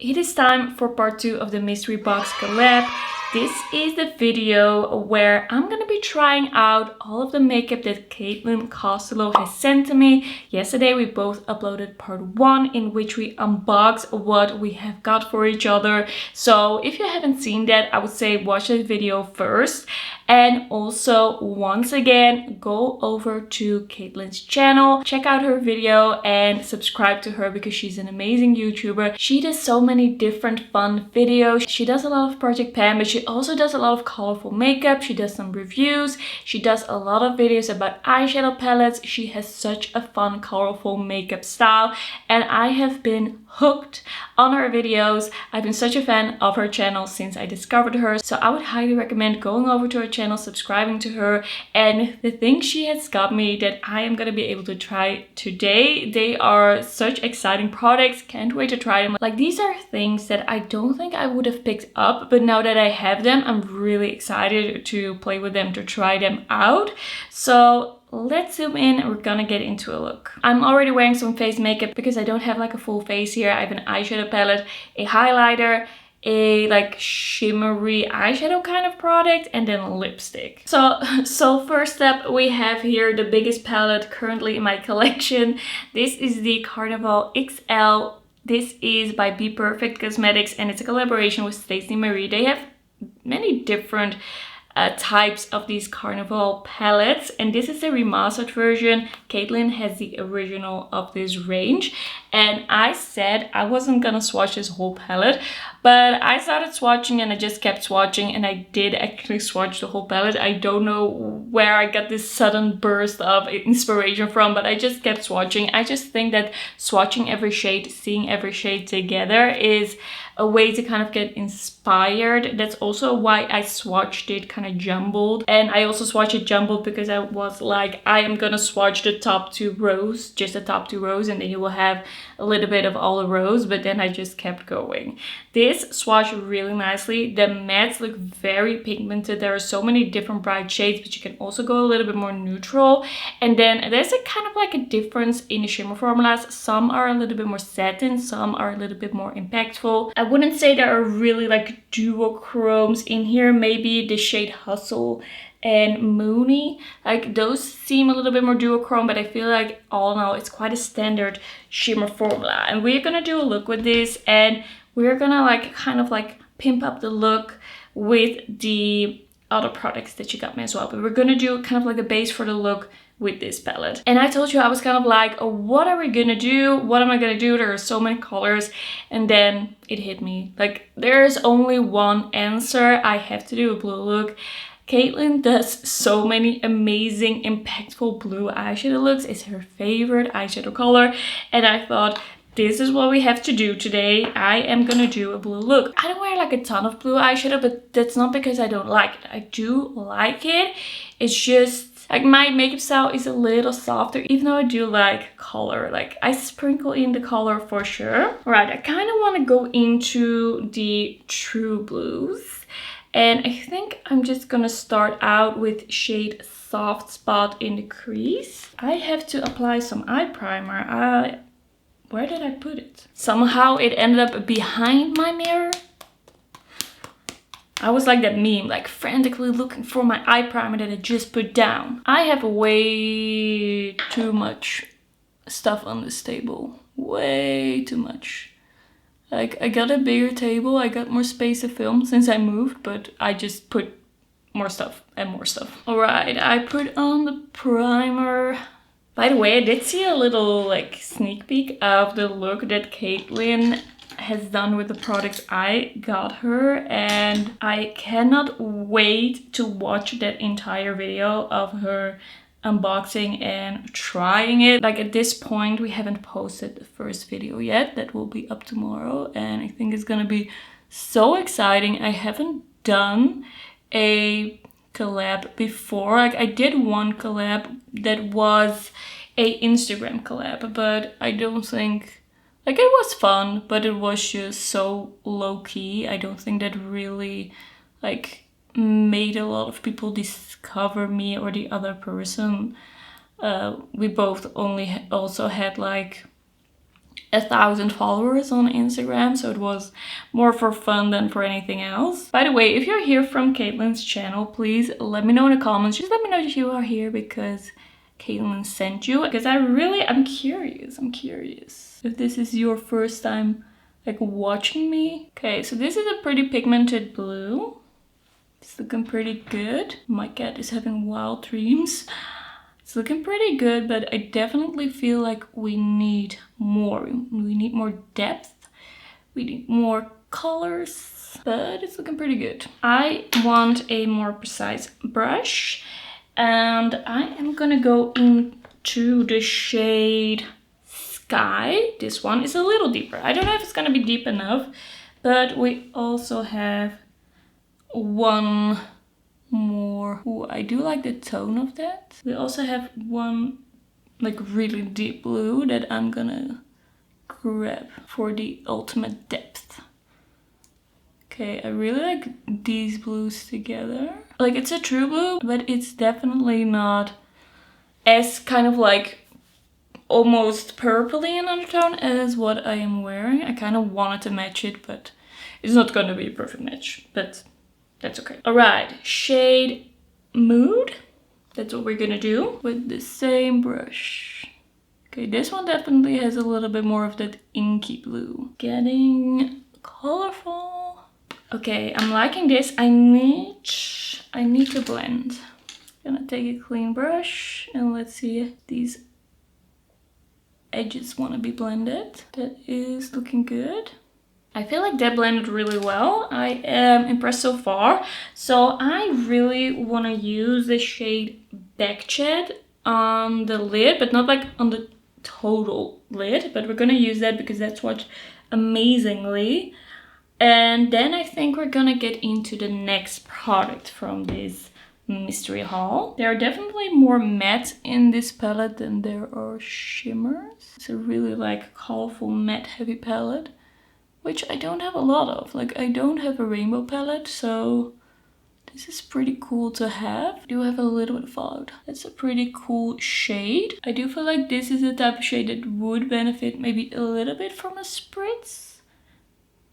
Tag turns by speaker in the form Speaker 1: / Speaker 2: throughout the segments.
Speaker 1: It is time for part 2 of the mystery box collab. This is the video where I'm gonna be trying out all of the makeup that Caitlin Costello has sent to me. Yesterday we both uploaded part 1 in which we unboxed what we have got for each other. So if you haven't seen that, I would say watch that video first. And also, once again, go over to Caitlin's channel, check out her video and subscribe to her because she's an amazing YouTuber. She does so many different fun videos. She does a lot of Project Pan, but she also does a lot of colorful makeup. She does some reviews. She does a lot of videos about eyeshadow palettes. She has such a fun, colorful makeup style. And I have been hooked on her videos. I've been such a fan of her channel since I discovered her. So I would highly recommend going over to her channel, subscribing to her. And the things she has got me that I am going to be able to try today, they are such exciting products. Can't wait to try them. Like, these are things that I don't think I would have picked up, but now that I have them, I'm really excited to play with them, to try them out. So let's zoom in. We're gonna get into a look. I'm already wearing some face makeup because I don't have like a full face here. I have an eyeshadow palette, a highlighter, a like shimmery eyeshadow kind of product, and then a lipstick. So first up, we have here the biggest palette currently in my collection. This is the Carnival XL. This is by Be Perfect Cosmetics and it's a collaboration with Stacey Marie. They have many different types of these Carnival palettes, and this is the remastered version. Caitlin has the original of this range, and I said I wasn't gonna swatch this whole palette, but I started swatching and I just kept swatching, and I did actually swatch the whole palette. I don't know where I got this sudden burst of inspiration from, but I just kept swatching. I just think that swatching every shade, seeing every shade together is a way to kind of get inspired. That's also why I swatched it kind of jumbled. And I also swatched it jumbled because I was like, I am gonna swatch the top 2 rows, just the top 2 rows, and then you will have a little bit of all the rows, but then I just kept going. This swatched really nicely. The mattes look very pigmented. There are so many different bright shades, but you can also go a little bit more neutral. And then there's a kind of like a difference in the shimmer formulas. Some are a little bit more satin, some are a little bit more impactful. I wouldn't say there are really like duochromes in here. Maybe the shade Hustle and Moony, like those seem a little bit more duochrome, but I feel like all in all it's quite a standard shimmer formula. And we're gonna do a look with this, and we're gonna like kind of like pimp up the look with the other products that you got me as well. But we're gonna do kind of like a base for the look with this palette. And I told you I was kind of like, oh, what are we gonna do? What am I gonna do? There are so many colors. And then it hit me. Like, there's only one answer. I have to do a blue look. Caitlin does so many amazing, impactful blue eyeshadow looks. It's her favorite eyeshadow color. And I thought, this is what we have to do today. I am gonna do a blue look. I don't wear like a ton of blue eyeshadow, but that's not because I don't like it. I do like it. It's just like my makeup style is a little softer, even though I do like color. Like, I sprinkle in the color for sure. All right, I kind of want to go into the true blues. And I think I'm just gonna start out with shade Soft Spot in the crease. I have to apply some eye primer. Where did I put it? Somehow it ended up behind my mirror. I was like that meme, like frantically looking for my eye primer that I just put down. I have way too much stuff on this table. Way too much. Like, I got a bigger table, I got more space to film since I moved, but I just put more stuff and more stuff. Alright, I put on the primer. By the way, I did see a little like sneak peek of the look that Caitlin has done with the products I got her, and I cannot wait to watch that entire video of her unboxing and trying it. Like, at this point we haven't posted the first video yet. That will be up tomorrow, and I think it's gonna be so exciting. I haven't done a collab before. Like, I did one collab that was a Instagram collab, but I don't think, like, it was fun, but it was just so low-key. I don't think that really like made a lot of people discover me or the other person. We both only also had like 1,000 followers on Instagram, so it was more for fun than for anything else. By the way, if you're here from Caitlin's channel, please let me know in the comments. Just let me know that you are here because Caitlin sent you, because I'm curious. I'm curious if this is your first time like watching me. Okay, so this is a pretty pigmented blue. It's looking pretty good. My cat is having wild dreams. It's looking pretty good, but I definitely feel like we need more. We need more depth. We need more colors, but it's looking pretty good. I want a more precise brush, and I am gonna go into the shade Sky. This one is a little deeper. I don't know if it's gonna be deep enough, but we also have one more. Ooh, I do like the tone of that. We also have one like really deep blue that I'm gonna grab for the ultimate depth. Okay, I really like these blues together. Like, it's a true blue, but it's definitely not as kind of like almost purpley in undertone as what I am wearing. I kind of wanted to match it, but it's not gonna be a perfect match, but that's okay. All right, shade Mood. That's what we're gonna do with the same brush. Okay, this one definitely has a little bit more of that inky blue. Getting colorful. Okay, I'm liking this. I need to blend. Gonna take a clean brush and let's see if these edges want to be blended. That is looking good. I feel like that blended really well. I am impressed so far. So I really want to use the shade Backchat on the lid, but not like on the total lid, but we're gonna use that because that's what amazingly. And then I think we're gonna get into the next product from this mystery haul. There are definitely more mattes in this palette than there are shimmers. It's a really like colorful matte heavy palette, which I don't have a lot of. Like, I don't have a rainbow palette, so this is pretty cool to have. I do have a little bit of Fallout. That's a pretty cool shade. I do feel like this is the type of shade that would benefit maybe a little bit from a spritz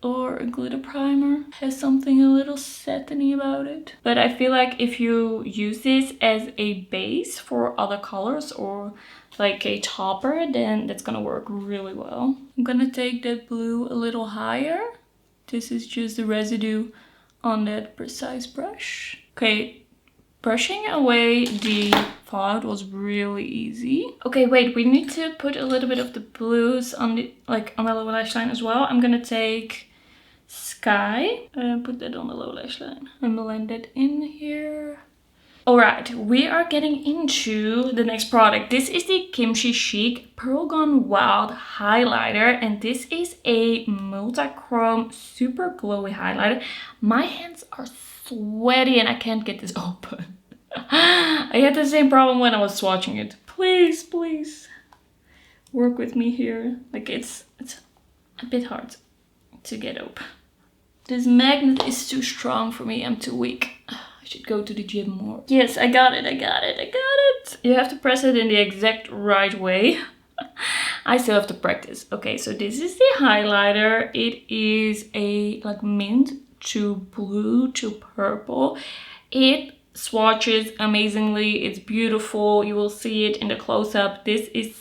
Speaker 1: or a glitter primer. Has something a little satiny about it. But I feel like if you use this as a base for other colors or like a topper, then that's gonna work really well. I'm gonna take that blue a little higher. This is just the residue on that precise brush. Okay, brushing away the Fallout was really easy. Okay, wait, we need to put a little bit of the blues on the lower lash line as well. I'm gonna take Sky and put that on the lower lash line and blend it in here. Alright, we are getting into the next product. This is the Kimchi Chic Pearl Gone Wild highlighter, and this is a multi-chrome super glowy highlighter. My hands are sweaty and I can't get this open. I had the same problem when I was swatching it. Please, please work with me here. Like, it's a bit hard to get open. This magnet is too strong for me. I'm too weak. I should go to the gym more. Yes, I got it. You have to press it in the exact right way. I still have to practice. Okay, so this is the highlighter. It is a like mint to blue to purple. It swatches amazingly. It's beautiful. You will see it in the close-up. This is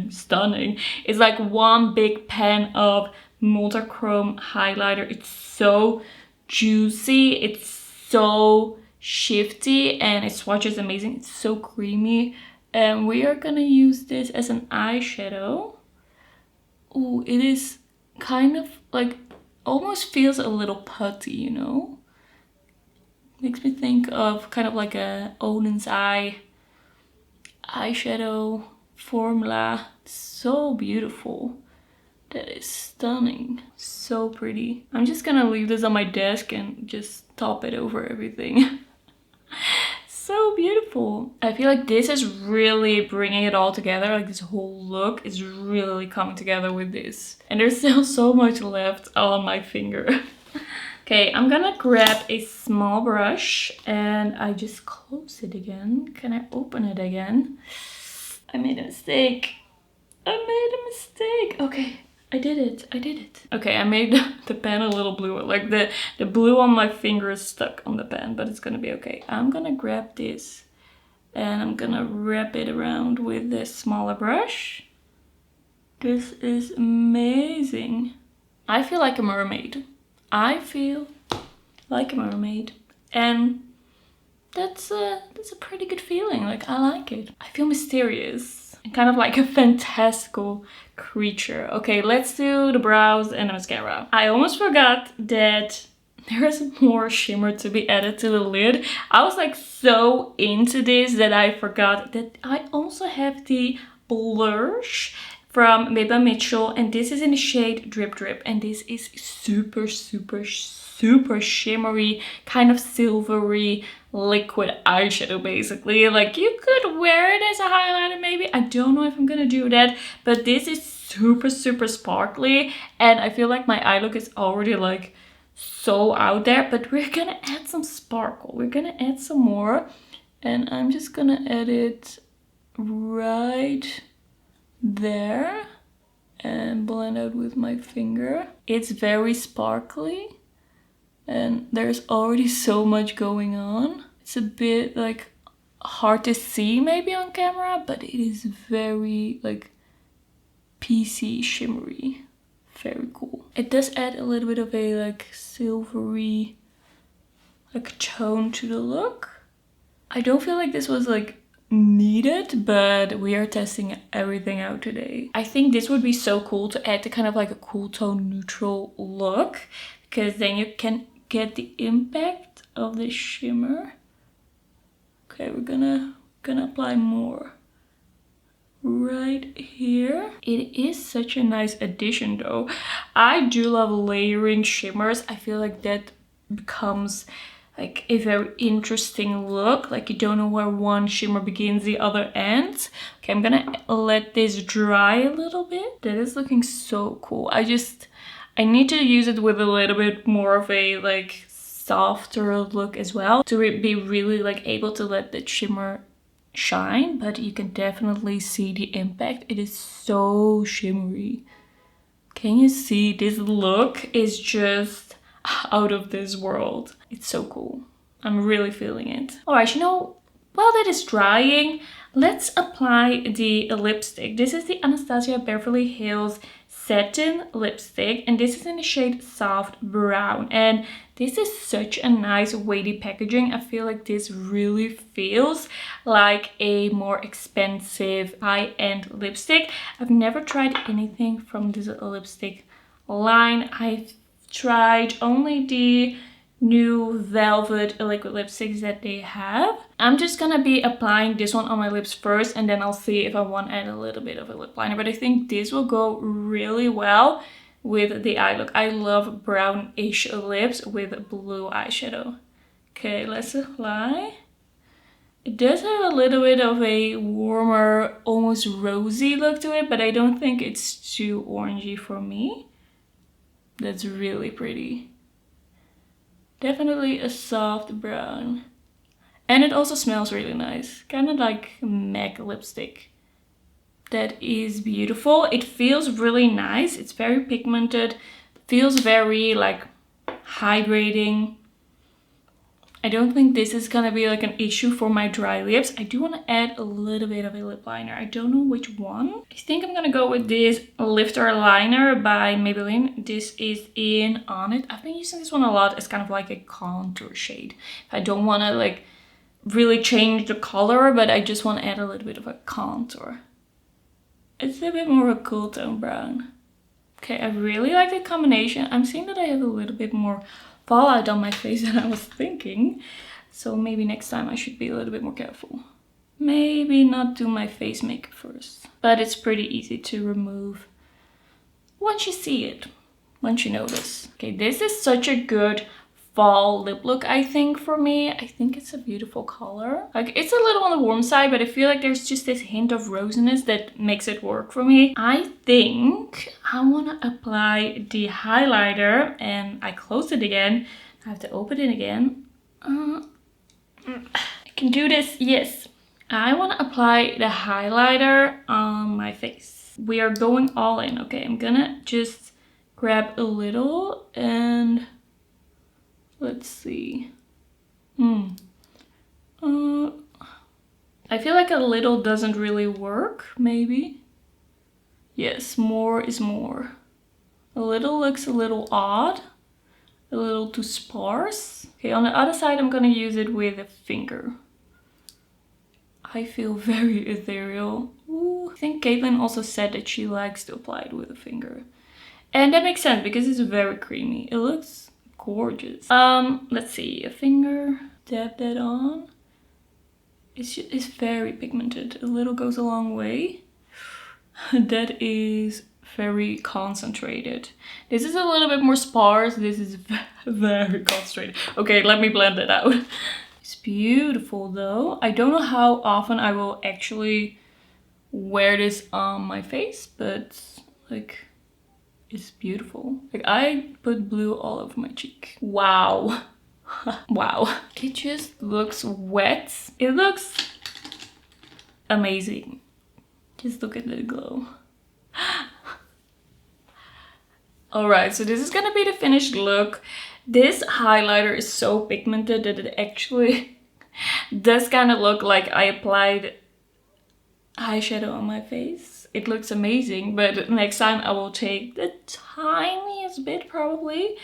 Speaker 1: stunning. It's like one big pan of multi-chrome highlighter. It's so juicy. It's so shifty and it swatches amazing. It's so creamy. And we are gonna use this as an eyeshadow. Ooh, it is kind of like, almost feels a little putty, you know? Makes me think of kind of like a Onen's Eye eyeshadow formula. So beautiful. That is stunning. So pretty. I'm just gonna leave this on my desk and just top it over everything. So beautiful. I feel like this is really bringing it all together. Like, this whole look is really coming together with this. And there's still so much left on my finger. Okay, I'm gonna grab a small brush and I just close it again. Can I open it again? I made a mistake. I made a mistake. Okay, I did it. I did it. Okay, I made the pen a little blue. Like the blue on my finger is stuck on the pen, but it's gonna be okay. I'm gonna grab this and I'm gonna wrap it around with this smaller brush. This is amazing. I feel like a mermaid. I feel like a mermaid. And that's a pretty good feeling. Like, I like it. I feel mysterious and kind of like a fantastical creature. Okay, let's do the brows and the mascara. I almost forgot that there is more shimmer to be added to the lid. I was like so into this that I forgot that I also have the blush from Beba Mitchell, and this is in the shade Drip Drip, and this is super shimmery, kind of silvery liquid eyeshadow basically. Like, you could wear it as a highlighter maybe. I don't know if I'm gonna do that, but this is super sparkly, and I feel like my eye look is already like so out there, but we're gonna add some sparkle. We're gonna add some more, and I'm just gonna add it right there and blend out with my finger. It's very sparkly and there's already so much going on. It's a bit like hard to see maybe on camera, but it is very like PC shimmery. Very cool. It does add a little bit of a like silvery like tone to the look. I don't feel like this was like needed, but we are testing everything out today. I think this would be so cool to add to kind of like a cool tone neutral look, because then you can get the impact of the shimmer. Okay, we're gonna apply more right here. It is such a nice addition though. I do love layering shimmers. I feel like that becomes like a very interesting look. Like, you don't know where one shimmer begins, the other ends. Okay, I'm gonna let this dry a little bit. That is looking so cool. I need to use it with a little bit more of a like softer look as well, to be really like able to let the shimmer shine, but you can definitely see the impact. It is so shimmery. Can you see? This look is just out of this world. It's so cool. I'm really feeling it. Alright, while that is drying, let's apply the lipstick. This is the Anastasia Beverly Hills Satin Lipstick, and this is in the shade Soft Brown. And this is such a nice weighty packaging. I feel like this really feels like a more expensive high-end lipstick. I've never tried anything from this lipstick line. I've tried only the new velvet liquid lipsticks that they have. I'm just gonna be applying this one on my lips first, and then I'll see if I want to add a little bit of a lip liner, but I think this will go really well with the eye look. I love brownish lips with blue eyeshadow. Okay, let's apply. It does have a little bit of a warmer, almost rosy look to it, but I don't think it's too orangey for me. That's really pretty. Definitely a soft brown. And it also smells really nice. Kind of like MAC lipstick. That is beautiful. It feels really nice. It's very pigmented. Feels very like hydrating. I don't think this is gonna be like an issue for my dry lips. I do want to add a little bit of a lip liner. I don't know which one. I think I'm gonna go with this Lifter Liner by Maybelline. This is in On It. I've been using this one a lot. It's kind of like a contour shade. I don't want to like really change the color, but I just want to add a little bit of a contour. It's a bit more of a cool tone brown. Okay, I really like the combination. I'm seeing that I have a little bit more fallout on my face than I was thinking. So maybe next time I should be a little bit more careful. Maybe not do my face makeup first. But it's pretty easy to remove once you see it, once you notice. Okay, this is such a good fall lip look, I think, for me. I think it's a beautiful color. Like, it's a little on the warm side, but I feel like there's just this hint of rosiness that makes it work for me. I think I want to apply the highlighter, and I closed it again. I have to open it again. I can do this. Yes. I want to apply the highlighter on my face. We are going all in. Okay, I'm gonna just grab a little and let's see. I feel like a little doesn't really work, maybe. Yes, more is more. A little looks a little odd, a little too sparse. Okay, on the other side, I'm gonna use it with a finger. I feel very ethereal. Ooh. I think Caitlin also said that she likes to apply it with a finger. And that makes sense because it's very creamy. It looks gorgeous. Let's see, a finger, dab that on. It's very pigmented. A little goes a long way. That is very concentrated. This is a little bit more sparse. This is very concentrated. Okay, let me blend it out. It's beautiful though. I don't know how often I will actually wear this on my face, but like, it's beautiful. Like, I put blue all over my cheek. Wow. Wow. It just looks wet. It looks amazing. Just look at the glow. Alright, so this is gonna be the finished look. This highlighter is so pigmented that it actually does kind of look like I applied eyeshadow on my face. It looks amazing, but next time I will take the tiniest bit probably.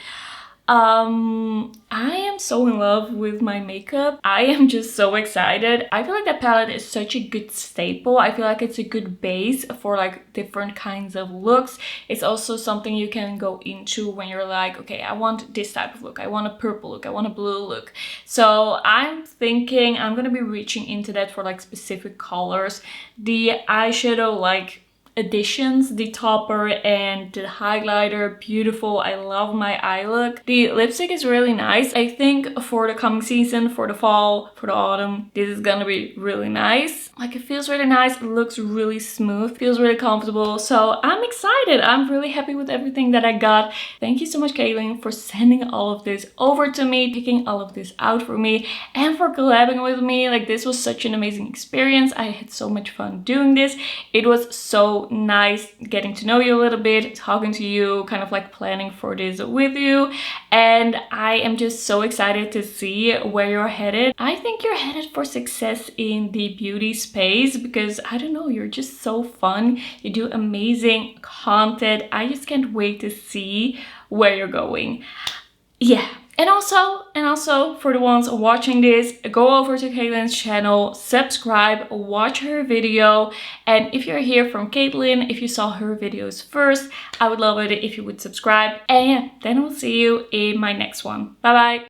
Speaker 1: I am so in love with my makeup. I am just so excited. I feel like that palette is such a good staple. I feel like it's a good base for like different kinds of looks. It's also something you can go into when you're like, okay, I want this type of look. I want a purple look. I want a blue look. So I'm thinking I'm gonna be reaching into that for like specific colors. The eyeshadow like additions, the topper and the highlighter, beautiful. I love my eye look. The lipstick is really nice. I think for the coming season, for the fall, for the autumn, this is gonna be really nice. Like, it feels really nice, it looks really smooth, feels really comfortable. So I'm excited. I'm really happy with everything that I got. Thank you so much, Caitlin, for sending all of this over to me, picking all of this out for me, and for collabing with me. Like, this was such an amazing experience. I had so much fun doing this. It was so nice getting to know you a little bit, talking to you, kind of like planning for this with you. And I am just so excited to see where you're headed. I think you're headed for success in the beauty space because, I don't know, you're just so fun. You do amazing content. I just can't wait to see where you're going. Yeah. And also for the ones watching this, go over to Caitlin's channel, subscribe, watch her video. And if you're here from Caitlin, if you saw her videos first, I would love it if you would subscribe. And yeah, then we'll see you in my next one. Bye bye.